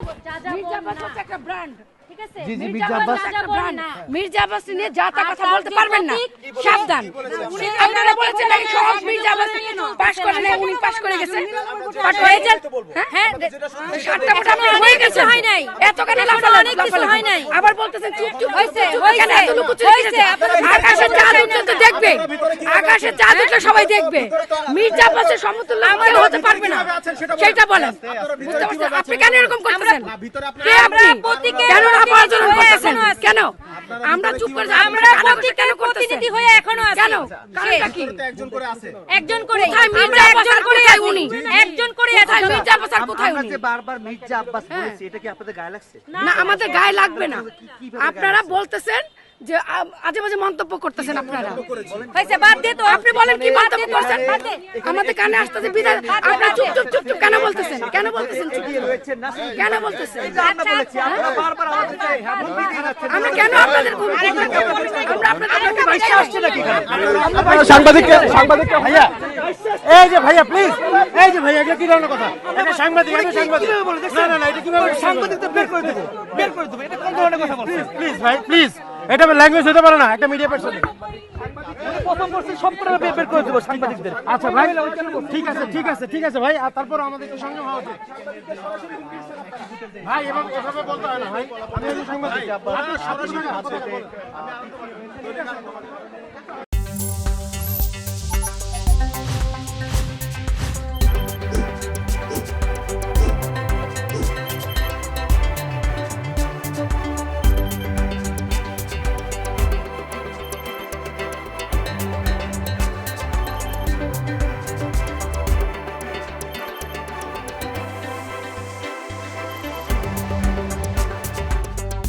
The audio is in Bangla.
মির্জা আব্বাস হচ্ছে একটা ব্র্যান্ড। ঠিক আছে, জি, জি, মির্জা মির্জা আব্বাস আব্বাস একটা ব্র্যান্ড। মির্জা আব্বাস নিয়ে যা তা কথা বলতে পারবেন না, সাবধান। আপনারা বলেছেন নাকি সব মির্জা আব্বাস পাস করে নাই, উনি পাস করে গেছে, পাস হয়ে যান। হ্যাঁ, 7টা ভোট আপনার হয়ে গেছে, হয় নাই, এত কেন লাফালাফি? হয় নাই, আবার বলতেছেন চুপ চুপ হইছে, কেন এত লুকোচুরি হইছে? আকাশে চাঁদ উঠলে তো দেখবে, আকাশে চাঁদ উঠলে সবাই দেখবে। মির্জা আব্বাসের সমতুল্য কেউ হতে পারবে না, সেটা বলেন। বুঝতে পারছেন? আপনি কেন এরকম করতেছেন? কে আপনি? কেন অপরাধ করতেছেন? কেন আমরা চুপ করে যাই? আমরা কেন প্রতিনিধি হয়ে এখনো আছি? কেন? কারণটা কি? একজন করে আমরা একজন করে উনি একজন করে আছে। মির্জা আব্বাস আর কোথায় উনি? আমরা যে বারবার মির্জা আব্বাস বলেছি, এটা কি আপনাদের গায়ে লাগছে? না, আমাদের গায়ে লাগবে না। আপনারা বলতেছেন যে আজে বাজে মন্তব্য করতেছেন। আপনারা হয়েছে, বাদ দে তো। আপনি বলেন কি মন্তব্য করছেন? আমাদের কানে আসতেছে বিদায়। আপনারা চুপ চুপ চুপ চুপ কেন বলতেছেন? কেন বলতেছেন চুপ? কেন বলতেছেন? আমরা বলেছি, আপনারা বারবার আমাদেরকে হুমকি দিয়ে যাচ্ছেন। আমরা কেন আপনাদের হুমকি দিব? আমরা আপনাদের ভাইসা আসছে নাকি? সাংবাদিককে ভাইয়া, এই যে ভাইয়া প্লিজ, এই যে ভাইয়া, এটা কি ধরনের কথা? এটা সাংবাদিক, এটা সাংবাদিক। না না না, এটা কিভাবে সাংবাদিক? তো বের করে দেবো, বের করে দেবো। এটা কোন ধরনের কথা বলছেন? প্লিজ ভাই, প্লিজ, এটা ল্যাঙ্গুয়েজ হতে পারে না একটা মিডিয়া পার্সন। প্রথম বলছে সব করে বের করে দেবো সাংবাদিকদের। আচ্ছা ভাই, ঠিক আছে ঠিক আছে ঠিক আছে ভাই, আর তারপর আমাদের একটু সঙ্গে হওয়া উচিত ভাই। এভাবে বলতে হয় না ভাই, আমি সাংবাদিক।